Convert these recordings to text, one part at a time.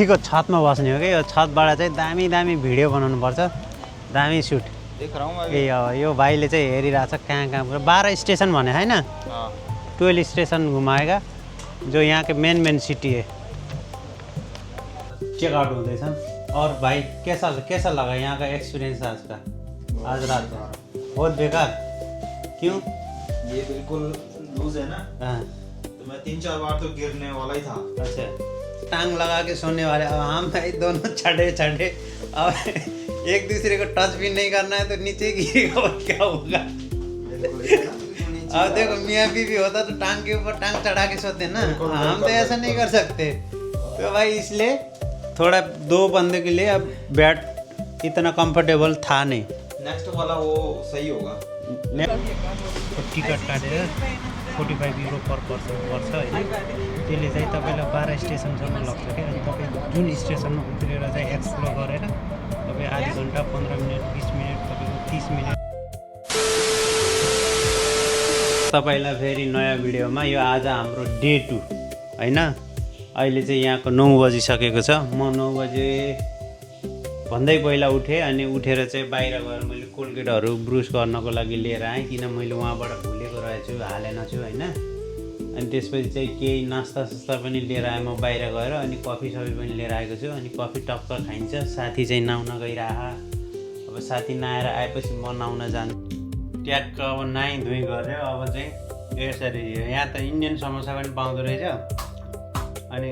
माथिको छतमा बस्ने हो कि यो छतबाट चाहिँ दामी दामी भिडियो बनाउनु पर्छ, दामी सुट देख रहा हूँ मैं ए यो भाइले चाहिँ हेरिरहेछ कहाँ कहाँ पुरा 12 स्टेशन भने होइन, 12 स्टेशन घुमाएगा जो यहाँ के मेन सिटी है। चेकआउट हुँदैछ। और भाई कैसा लगा यहाँ का एक्सपीरियंस आज का? आज रात बहुत बेकार क्यों? ये बिल्कुल लूज है ना, हाँ तो मैं 3-4 बार तो गिरने वाला ही था। अच्छा, टांग लगा के सोने वाले। अब हम भाई दोनों छड़े अब एक दूसरे को टच भी नहीं करना है तो नीचे गिरेगा और क्या होगा। अब देखो मियाँ बीवी होता तो टांग के ऊपर टांग चढ़ा के सोते ना, हम तो ऐसा नहीं कर सकते। तो भाई इसलिए थोड़ा 2 बंदे के लिए अब बैट इतना कंफर्टेबल था नहीं। नेक्स्ट वाला वो सही होगा। टिकट काटेर 45 युरो पर पर्सन पर्छ होइन, त्यसले चाहिँ तपाईँलाई 12 स्टेसनसम्म लग्छ क्या। अनि तपाईँ जुन स्टेसनमा उत्रेर चाहिँ एक्सप्लोर गरेर तपाईँ आधी घन्टा 15 मिनट 20 मिनट तपाईँको 30 मिनट। तपाईँलाई फेरि नयाँ भिडियोमा। यो आज हाम्रो डे 2 होइन। अहिले चाहिँ यहाँको 9 बजिसकेको छ। म 9 बजे भन्दै पहिला उठेँ अनि उठेर चाहिँ बाहिर गएर मैले कोलगेटहरू ब्रुस गर्नको लागि लिएर आएँ, किन मैले वहाँबाट भुलेको रहेछु, हालेन छु होइन। अनि त्यसपछि चाहिँ केही नास्ता सास्ता पनि लिएर आएँ म बाहिर गएर, अनि कफी सफी पनि लिएर आएको छु। अनि कफी टक्क खाइन्छ। साथी चाहिँ नुहाउन गइरह। अब साथी नआएर आएपछि म नुहाउन जान्छु। ट्याक्क अब नुहाइ धुइ गरेर अब चाहिँ यसरी यहाँ त इन्डियन समोसा पनि पाउँदो रहेछ। अनि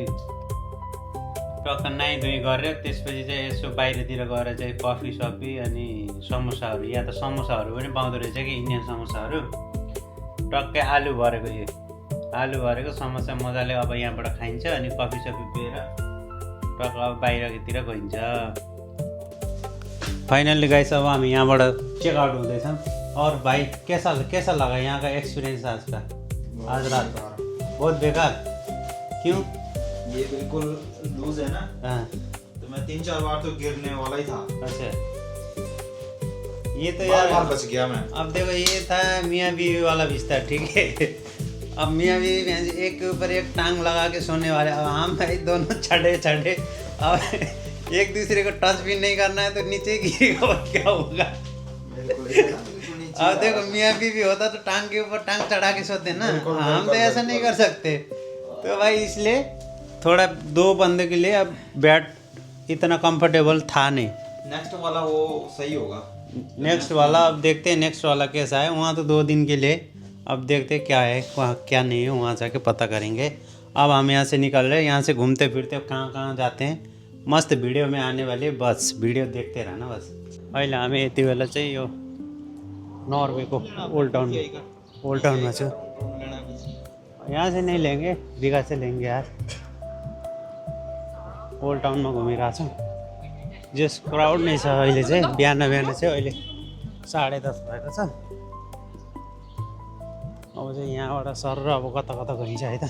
टक्क नुहाइ धुइ गरेर त्यसपछि चाहिँ यसो बाहिरतिर गएर चाहिँ कफी सफी अनि समोसाहरू, यहाँ त समोसाहरू पनि पाउँदो रहेछ कि इन्डियन समोसाहरू। टक्कै आलु भरेको, यो आलु भरेको समोसा मजाले अब यहाँबाट खाइन्छ। अनि कफी सफी पिएर टक्क अब बाहिरतिर गइन्छ। फाइनल्ली गाइस अब हामी यहाँबाट चेकआउट हुँदैछौँ। और भाई कैसा लगा यहाँ का एक्सपीरियंस आज का? आज रात बहुत बेकार क्यों? ये बिल्कुल लूज है ना, तो मैं 3-4 बार तो गिरने वाला ही था। अच्छा, ये तो यार बार बच गया मैं। अब देखो ये था मियाँ बीवी वाला बिस्तर, ठीक है। अब मियाँ बीवी एक के ऊपर एक टांग लगा के सोने वाले। अब हम भाई दोनों छड़े अब एक दूसरे को टच भी नहीं करना है तो नीचे गिरेगा और क्या होगा। अब देखो मियाँ बीवी होता तो टांग के ऊपर टांग चढ़ा के सोते ना, हम तो ऐसा नहीं कर सकते। तो भाई इसलिए थोड़ा 2 बंदे के लिए अब बैट इतना कंफर्टेबल था नहीं। नेक्स्ट वाला वो सही होगा। नेक्स्ट वाला अब देखते हैं नेक्स्ट वाला कैसा है। वहाँ तो 2 दिन के लिए, अब देखते हैं क्या है वहाँ क्या नहीं है, वहाँ जाके पता करेंगे। अब हम यहाँ से निकल रहे हैं, यहाँ से घूमते फिरते कहाँ जाते हैं। मस्त भिडियो में आने वाली, बस भिडियो देखते रहना बस। अहिले हामी यति बेला चाहिँ यो नर्वेको ओल्ड टाउनमा छु। यहाँ से नहीं लेंगे, दीघा से लेंगे यार। ओल्ड टाउनमा घुमिरहेको छौँ। जस क्राउड नै छ अहिले चाहिँ। बिहान चाहिँ अहिले 10:30 भएको छ। अब चाहिँ यहाँबाट सर अब कता गइन्छ है त।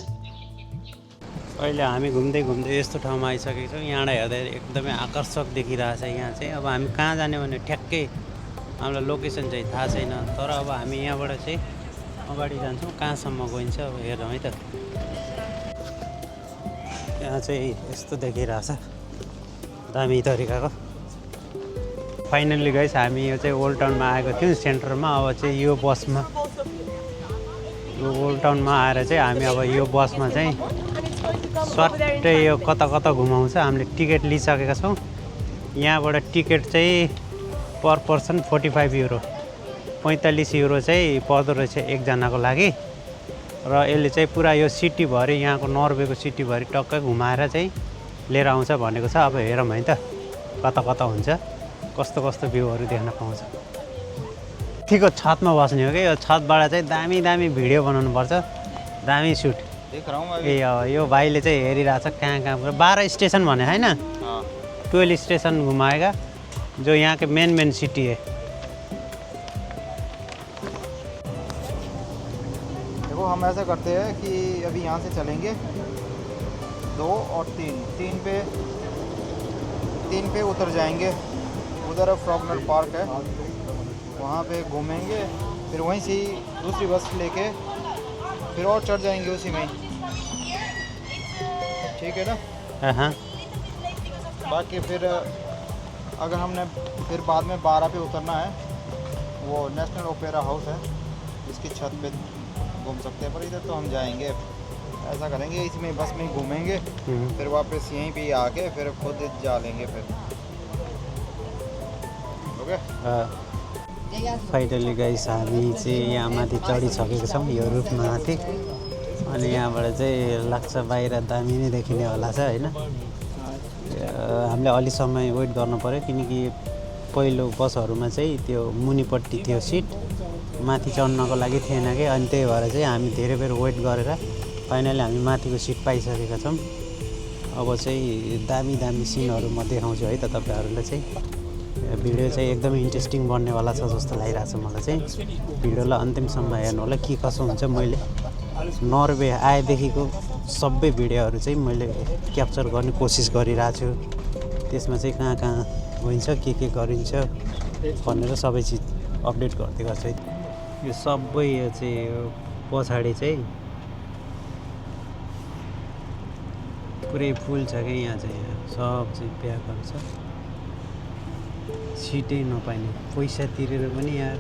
अहिले हामी घुम्दै यस्तो ठाउँमा आइसकेको छौँ। यहाँबाट हेर्दा एकदमै आकर्षक देखिरहेछ यहाँ चाहिँ। अब हामी कहाँ जाने भने ठ्याक्कै हामीलाई लोकेसन चाहिँ थाहा छैन, तर अब हामी यहाँबाट चाहिँ अगाडि जान्छौँ। कहाँसम्म गइन्छ अब हेरौँ है त। यहाँ चाहिँ यस्तो देखिरहेछ दामी तरिकाको। फाइनल्ली गाइस हामी यो चाहिँ ओल्ड टाउनमा आएको थियौँ सेन्टरमा। अब चाहिँ यो बसमा, यो ओल्ड टाउनमा आएर चाहिँ हामी अब यो बसमा चाहिँ सट्टै यो कता घुमाउँछ। हामीले टिकट लिइसकेका छौँ। यहाँबाट टिकट चाहिँ पर पर्सन 45 युरो, 45 युरो चाहिँ पर्दो रहेछ एकजनाको लागि। र यसले चाहिँ पुरा यो सिटीभरि, यहाँको नर्वेको सिटीभरि टक्कै घुमाएर चाहिँ लिएर आउँछ भनेको छ। अब हेरौँ है त कता हुन्छ, कस्तो भ्यूहरू देख्न पाउँछ। ठिकको छतमा बस्ने हो कि यो छतबाट चाहिँ दामी दामी भिडियो बनाउनु पर्छ, दामी सुट देख रहा हूँ मैं ए यो भाइले चाहिँ हेरिरहेछ कहाँ पुरा 12 स्टेशन भने होइन, 12 स्टेशन घुमाएगा जो यहाँ के मेन सिटी है। देखो हम ऐसा करते हैं कि अभी यहाँ से चलेंगे 2 और 3 पे उतर जाएंगे। उधर फ्रॉगनर पार्क है, वहाँ पे घूमेंगे, फिर वहीं से ही दूसरी बस लेके फिर और चढ़ जाएंगे उसी में ही। ठीक है ना? हाँ बाकी फिर अगर हमने फिर बाद में 12 पे उतरना है, वो नेशनल ओपेरा हाउस है, इसकी छत पे घूम सकते हैं, पर इधर तो हम जाएंगे, ऐसा करेंगे इसमें बस में ही घूमेंगे, फिर वापस यहीं पे आके फिर खुद जा लेंगे फिर। ओके फाइनली गाइस हामी चाहिँ यहाँ माथि चढिसकेको छौँ यो रुखमा माथि। अनि यहाँबाट चाहिँ लाग्छ बाहिर दामी नै देखिने होला छ होइन। हामीले अलि समय वेट गर्नु पऱ्यो किनकि पहिलो बसहरूमा चाहिँ त्यो मुनिपट्टि थियो सिट, माथि चढ्नको लागि थिएन कि, अनि त्यही भएर चाहिँ हामी धेरै बेर वेट गरेर फाइनली हामी माथिको सिट पाइसकेका छौँ। अब चाहिँ दामी दामी सिनहरू म देखाउँछु है त तपाईँहरूलाई चाहिँ। भिडियो चाहिँ एकदमै इन्ट्रेस्टिङ बन्नेवाला छ जस्तो लागिरहेको छ मलाई चाहिँ। भिडियोलाई अन्तिमसम्म हेर्नु होला के कसो हुन्छ। मैले नर्वे आएदेखिको सबै भिडियोहरू चाहिँ मैले क्याप्चर गर्ने कोसिस गरिरहेको छु। त्यसमा चाहिँ कहाँ कहाँ गइन्छ के गरिन्छ भनेर सबै चिज अपडेट गर्दै गर्छु है। यो सबै यो चाहिँ पछाडि चाहिँ पुरै फुल छ कि यहाँ चाहिँ सब चाहिँ प्याकहरू छ, सिटै नपाइने, पैसा तिरेर पनि यहाँ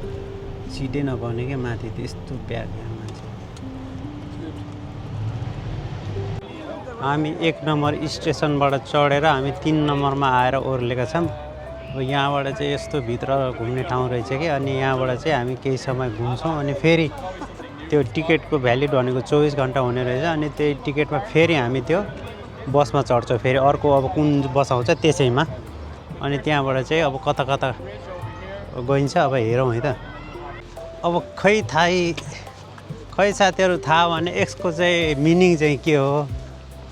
सिटै नपाउने क्या माथि, त्यस्तो प्याक यहाँ मान्छे। हामी 1 नम्बर स्टेसनबाट चढेर हामी 3 नम्बरमा आएर ओर्लेका छौँ। अब यहाँबाट चाहिँ यस्तो भित्र घुम्ने ठाउँ रहेछ कि, अनि यहाँबाट चाहिँ हामी केही समय घुम्छौँ अनि फेरि त्यो टिकटको भ्यालिड भनेको 24 घन्टा हुने रहेछ। अनि त्यही टिकटमा फेरि हामी त्यो बसमा चढ्छौँ, फेरि अर्को अब कुन बस आउँछ त्यसैमा। अनि त्यहाँबाट चाहिँ अब कता कता गइन्छ अब हेरौँ है त। अब खै साथीहरू थाहा भने यसको चाहिँ मिनिङ चाहिँ के हो,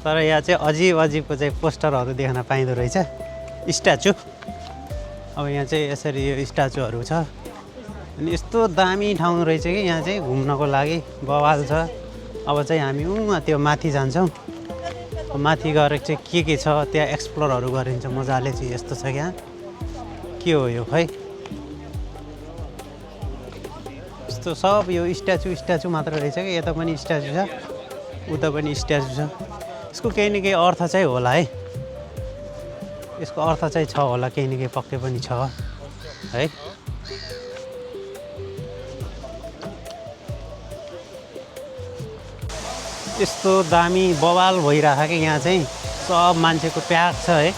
तर यहाँ चाहिँ अजिब अजिबको चाहिँ पोस्टरहरू देख्न पाइँदो रहेछ, स्ट्याचु। अब यहाँ चाहिँ यसरी यो स्ट्याचुहरू छ। अनि यस्तो दामी ठाउँ रहेछ कि यहाँ चाहिँ घुम्नको लागि बवाल छ। अब चाहिँ हामी त्यो माथि जान्छौँ। माथि गएर चाहिँ के छ त्यहाँ एक्सप्लोरहरू गरिन्छ मजाले चाहिँ। यस्तो छ यहाँ के हो यो खै, यस्तो सब यो स्ट्याचु मात्र रहेछ कि। यता पनि स्ट्याचु छ, उता पनि स्ट्याचु छ। यसको केही न केही अर्थ चाहिँ होला है, यसको अर्थ चाहिँ छ होला, केही न केही पक्कै पनि छ है। यस्तो दामी बवाल भइरहेको कि यहाँ चाहिँ सब मान्छेको प्याक छ है।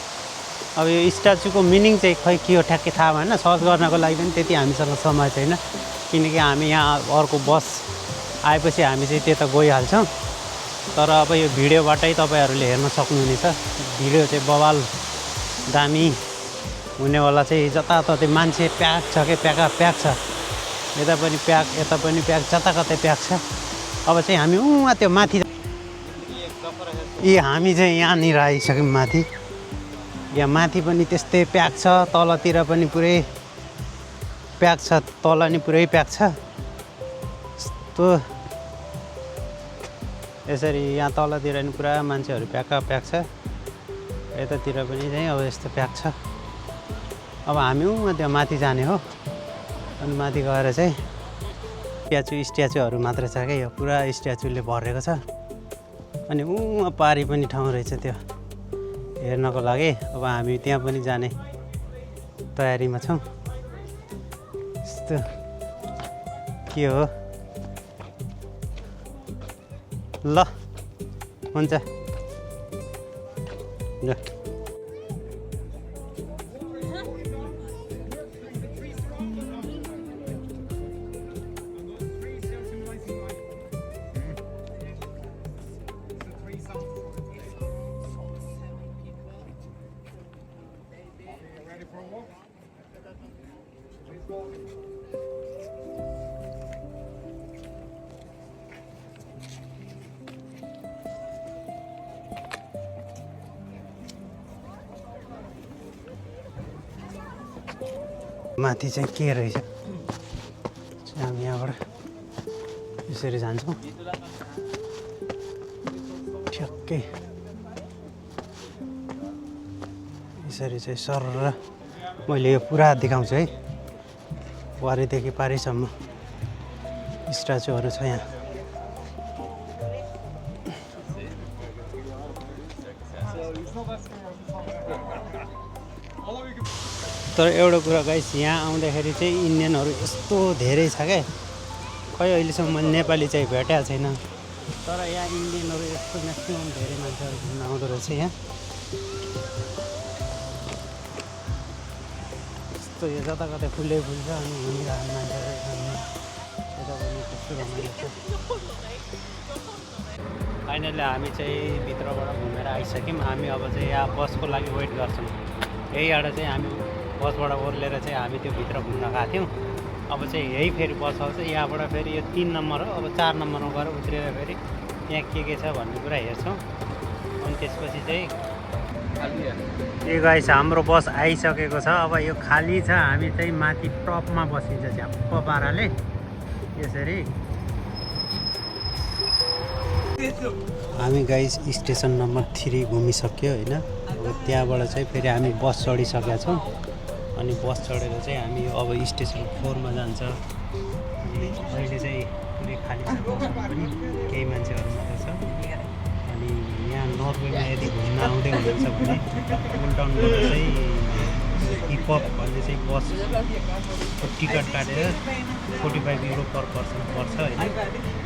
अब यो स्ट्याचुको मिनिङ चाहिँ खै के हो ठ्याक्कै थाहा भएन, सर्च गर्नको लागि पनि त्यति हामीसँग समय छैन, किनकि हामी यहाँ अर्को बस आएपछि हामी चाहिँ त्यता गइहाल्छौँ। तर अब यो भिडियोबाटै तपाईँहरूले हेर्न सक्नुहुनेछ। भिडियो चाहिँ बवाल दामी हुनेवाला चाहिँ। जताततै मान्छे प्याक छ कि प्याक छ, यता पनि प्याक जताकतै प्याक छ। अब चाहिँ हामी त्यो माथि हामी चाहिँ यहाँनिर आइसक्यौँ माथि। यहाँ माथि पनि त्यस्तै प्याक छ, तलतिर पनि पुरै प्याक छ, तल नि पुरै प्याक छ। यस्तो यसरी यहाँ तलतिर नि पुरा मान्छेहरू प्याक छ, यतातिर पनि चाहिँ अब यस्तो प्याक छ। अब हामी त्यो माथि जाने हो। अनि माथि गएर चाहिँ स्ट्याचुहरू मात्र छ क्या, यो पुरा स्ट्याचुले भरेको छ। अनि पारि पनि ठाउँ रहेछ त्यो हेर्नको लागि। अब हामी त्यहाँ पनि जाने तयारीमा छौँ। यस्तो के हो ल, हुन्छ ल। माथि चाहिँ के रहेछ, हामी यहाँबाट यसरी जान्छौँ ठ्याक्कै यसरी चाहिँ सर र मैले यो पुरा देखाउँछु है। वारीदेखि पारिसम्म स्ट्याचुहरू छ यहाँ। तर एउटा कुरा गाइस, यहाँ आउँदाखेरि चाहिँ इन्डियनहरू यस्तो धेरै छ क्या, खै अहिलेसम्म मैले नेपाली चाहिँ भेटेको छैन। तर यहाँ इन्डियनहरू यस्तो म्याक्सिमम् धेरै मान्छेहरू घुम्न आउँदो रहेछ यहाँ। यस्तो यो जताकतै फुलै फुल छ अनि घुमिरहेको मान्छेहरू यता पनि कस्तो रमाइलो छ। फाइनली हामी चाहिँ भित्रबाट घुमेर आइसक्यौँ। हामी अब चाहिँ यहाँ बसको लागि वेट गर्छौँ। यहीबाट चाहिँ हामी बसबाट ओर्लेर चाहिँ हामी त्यो भित्र घुम्न गएको थियौँ। अब चाहिँ यही फेरि बस आउँछ, यहाँबाट फेरि यो 3 नम्बर हो। अब 4 नम्बरमा गएर उत्रेर फेरि त्यहाँ के छ भन्ने कुरा हेर्छौँ। अनि त्यसपछि चाहिँ ए गाइस हाम्रो बस आइसकेको छ। अब यो खाली छ, हामी चाहिँ माथि टपमा बसिन्छ झ्याप्प पाराले यसरी। हामी गाइस स्टेसन नम्बर 3 घुमिसक्यो होइन। अब त्यहाँबाट चाहिँ फेरि हामी बस चढिसकेका छौँ। अनि बस चढेर चाहिँ हामी अब स्टेसन 4 मा जान्छ। अनि अहिले चाहिँ पुरै खाली छ, बसमा पनि केही मान्छेहरू मात्रै छ। अनि यहाँ नर्वेमा यदि घुम्न आउँदै हुनुहुन्छ भने ओल्डटाउनबाट चाहिँ हिपअप भन्ने चाहिँ बसको टिकट काटेर 45 युरो पर पर्सन पर्छ होइन।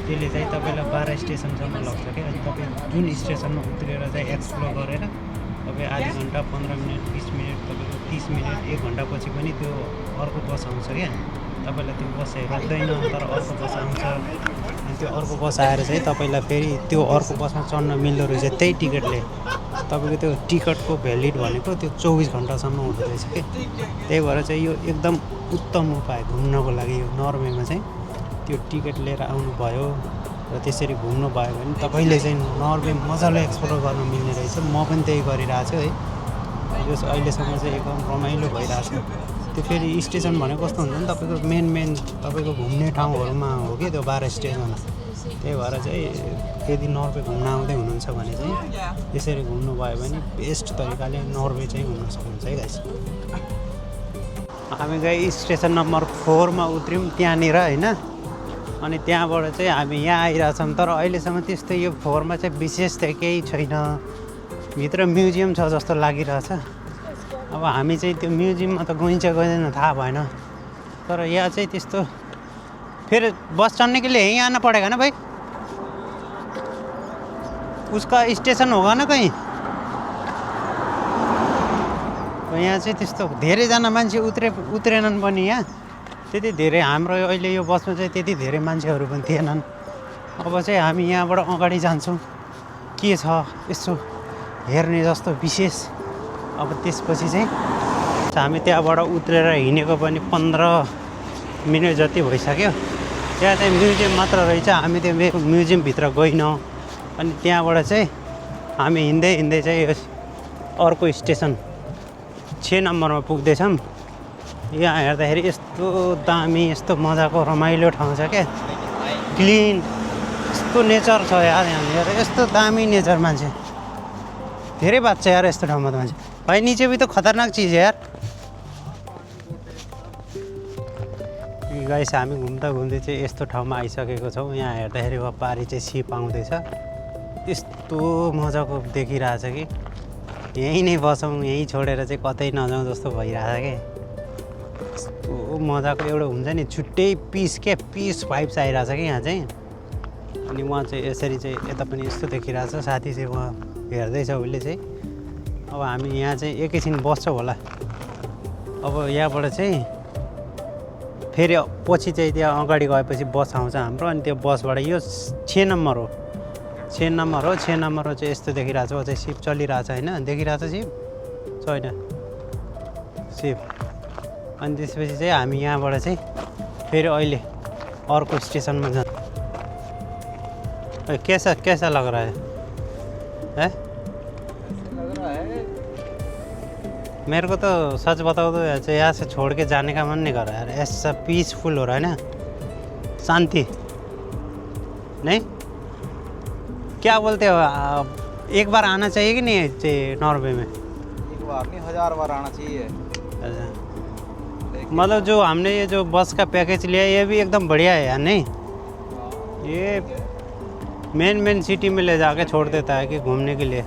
त्यसले चाहिँ तपाईँलाई 12 स्टेसनसम्म लग्छ क्या। अनि तपाईँ जुन स्टेसनमा उत्रेर चाहिँ एक्सप्लोर गरेर तपाईँ आधी घन्टा 15 मिनट 20 मिनट तपाईँको 30 मिनट 1 घन्टापछि पनि त्यो अर्को बस आउँछ क्या। तपाईँलाई त्यो बस चाहिँ रोक्दैन, तर अर्को बस आउँछ। अनि त्यो अर्को बस आएर चाहिँ तपाईँलाई फेरि त्यो अर्को बसमा चढ्न मिल्दो रहेछ त्यही टिकटले। तपाईँको त्यो टिकटको भ्यालिड भनेको त्यो 24 घन्टासम्म हुँदो रहेछ कि। त्यही भएर चाहिँ यो एकदम उत्तम उपाय घुम्नको लागि। यो नर्वेमा चाहिँ त्यो टिकट लिएर आउनुभयो र त्यसरी घुम्नु भयो भने तपाईँले चाहिँ नर्वे मजाले एक्सप्लोर गर्न मिल्ने रहेछ। म पनि त्यही गरिरहेको छु है। यो अहिलेसम्म चाहिँ एकदम रमाइलो भइरहेछ। त्यो फेरि स्टेसन भनेको कस्तो हुन्छ नि, तपाईँको मेन तपाईँको घुम्ने ठाउँहरूमा हो कि त्यो 12 स्टेसन। त्यही भएर चाहिँ यदि नर्वे घुम्न आउँदै हुनुहुन्छ भने चाहिँ यसरी घुम्नुभयो भने बेस्ट तरिकाले नर्वे चाहिँ घुम्न सक्नुहुन्छ है गाइस। हामी गए स्टेसन नम्बर 4 मा उत्रौँ त्यहाँनिर होइन। अनि त्यहाँबाट चाहिँ हामी यहाँ आइरहेछौँ। तर अहिलेसम्म त्यस्तो यो 4 मा चाहिँ विशेष चाहिँ केही छैन। भित्र म्युजियम छ जस्तो लागिरहेछ। अब हामी चाहिँ त्यो म्युजियममा त गइन्छ गइँदैन थाहा भएन। तर यहाँ चाहिँ त्यस्तो फिर बस चढ़ने के लिए यहीं आना पड़ेगा ना भाई, उसका स्टेशन होगा ना कहीं। तो यहाँ चाहिँ त्यस्तो धेरैजना मान्छे उत्रेनन् पनि यहाँ। त्यति धेरै हाम्रो अहिले यो बसमा चाहिँ त्यति धेरै मान्छेहरू पनि थिएनन्। अब चाहिँ हामी यहाँबाट अगाडि जान्छौँ के छ यसो हेर्ने जस्तो विशेष। अब त्यसपछि चाहिँ हामी त्यहाँबाट उत्रेर हिँडेको पनि 15 मिनट जति भइसक्यो। त्यहाँ चाहिँ म्युजियम मात्र रहेछ, हामी त्यो म्युजियमभित्र गइनौँ। अनि त्यहाँबाट चाहिँ हामी हिँड्दै चाहिँ अर्को स्टेसन 6 नम्बरमा पुग्दैछौँ। यहाँ हेर्दाखेरि यस्तो दामी यस्तो मजाको रमाइलो ठाउँ छ क्या, क्लिन यस्तो नेचर छ यार। यहाँनिर यस्तो दामी नेचर, मान्छे धेरै बात छ यार यस्तो ठाउँमा त मान्छे। भाइ नीचे भी तो खतरनाक चीज है यार। गाइस हामी घुम्दै चाहिँ यस्तो ठाउँमा आइसकेको छौँ। यहाँ हेर्दाखेरि पारि चाहिँ सिप आउँदैछ, यस्तो मजाको देखिरहेछ कि यहीँ नै बसौँ, यहीँ छोडेर चाहिँ कतै नजाउँ जस्तो भइरहेछ कि। यस्तो मजाको एउटा हुन्छ नि छुट्टै पिस भाइब्स आइरहेछ कि यहाँ चाहिँ। अनि उहाँ चाहिँ यसरी चाहिँ यता पनि यस्तो देखिरहेछ, साथी चाहिँ उहाँ हेर्दैछ उसले चाहिँ। अब हामी यहाँ चाहिँ एकैछिन बस्छौँ होला। अब यहाँबाट चाहिँ फेरि पछि चाहिँ त्यहाँ अगाडि गएपछि बस आउँछ हाम्रो। अनि त्यो बसबाट यो 6 नम्बर हो, 6 नम्बर चाहिँ यस्तो देखिरहेछ। अझै सिप चलिरहेछ होइन, देखिरहेछ सिप छैन सिप। अनि त्यसपछि चाहिँ हामी यहाँबाट चाहिँ फेरि अहिले अर्को स्टेसनमा जान्छ। कैसा लग रहा है? मेरे को तो सच बताओ तो यहाँ से छोड़ के जाने का मन नहीं कर रहा है यार। ऐसा पीसफुल हो रहा है ना, शांति नहीं। क्या बोलते हो आप, एक बार आना चाहिए कि नहीं चाहिए नॉर्वे में? एक बार नहीं 1000 बार आना चाहिए। मतलब जो हमने ये जो बस का पैकेज लिया ये भी एकदम बढ़िया है यार। नहीं ये मेन सिटी में ले जाके छोड़ देता है कि घूमने के लिए।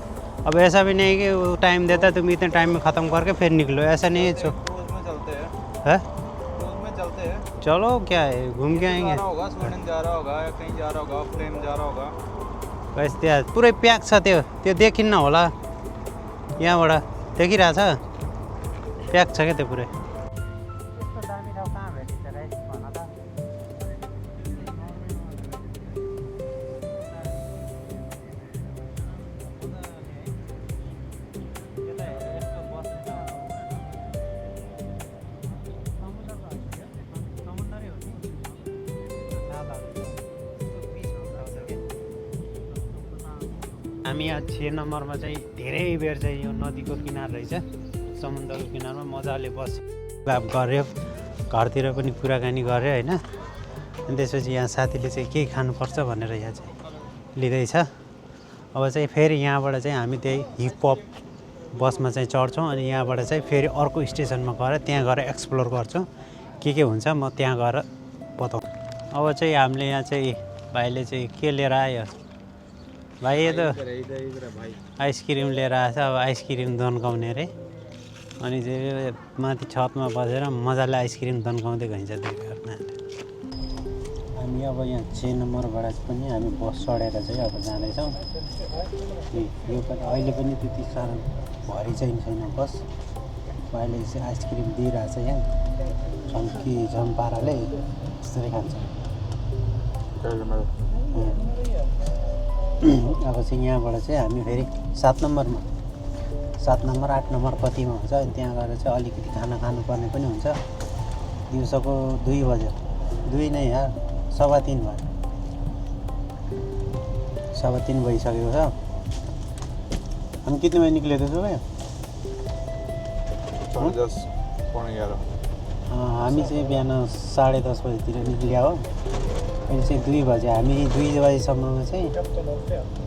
अब ऐसा भी नहीं कि वो टाइम देता है तुम इतने टाइम में ख़त्म करके फिर निकलो, ऐसा नहीं है। रोज में चलता है क्रूज में चलते हैं। चलो क्या है, घूम के जा आएंगे। रहा होगा, स्वीडन जा रहा होगा या कहीं जा रहा होगा, फ्लेम जा रहा होगा। बस त्यहाँ पुरै प्याक छ, त्यो देखिन्न होला यहाँबाट, देखिरहेछ प्याक छ क्या त्यो पुरै। हामी यहाँ 6 नम्बरमा चाहिँ धेरै बेर चाहिँ यो नदीको किनार रहेछ, समुद्रको किनारमा मजाले बाफ गऱ्यो, घरतिर पनि कुराकानी गऱ्यो होइन। अनि त्यसपछि यहाँ साथीले चाहिँ केही खानुपर्छ भनेर यहाँ चाहिँ लिँदैछ। अब चाहिँ फेरि यहाँबाट चाहिँ हामी त्यही हिपहप बसमा चाहिँ चढ्छौँ अनि यहाँबाट चाहिँ फेरि अर्को स्टेसनमा गएर त्यहाँ गएर एक्सप्लोर गर्छौँ के हुन्छ, म त्यहाँ गएर बताउँछु। अब चाहिँ हामीले यहाँ चाहिँ भाइले चाहिँ के लिएर आयो भाइ, यो त आइसक्रिम लिएर आएछ। अब आइसक्रिम दन्काउने अरे, अनि चाहिँ माथि छतमा बसेर मजाले आइसक्रिम दन्काउँदै गइन्छ देखारमा। हामी अब यहाँ 6 नम्बरबाट पनि हामी बस चढेर चाहिँ अब जाँदैछौँ। यो पनि अहिले पनि त्यति साह्रो भरि चाहिँ छैन बस। अहिले चाहिँ आइसक्रिम दिइरहेछ यहाँ, झम पाराले यसरी खान्छ। अब चाहिँ यहाँबाट चाहिँ हामी फेरि 7 नम्बरमा 7 नम्बर 8 नम्बर कतिमा हुन्छ त्यहाँ गएर चाहिँ अलिकति खाना खानुपर्ने पनि हुन्छ। दिउँसोको 2 बज्यो, 2 नै यार, 3:15 भयो, 3:15 भइसकेको छ। हामी कितने बजे निक्ले थे सुबह? 10:11। हामी चाहिँ बिहान 10:30 बजीतिर निक्लिया हो। अहिले चाहिँ 2 बजे, हामी 2 बजीसम्ममा चाहिँ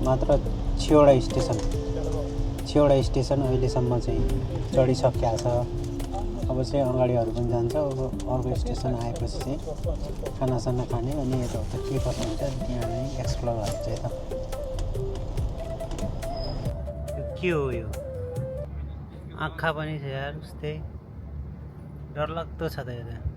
मात्र 6वटा स्टेसन अहिलेसम्म चाहिँ चढिसकेको छ। अब चाहिँ अगाडिहरू पनि जान्छ। अब अर्को स्टेसन आएपछि चाहिँ खानासाना खाने अनि यताउता के कसो हुन्छ त्यहाँ नै एक्सप्लोर गरेर चाहिँ के हो यो आँखा पनि छ यार, उस्तै डरलाग्दो छ त यो त।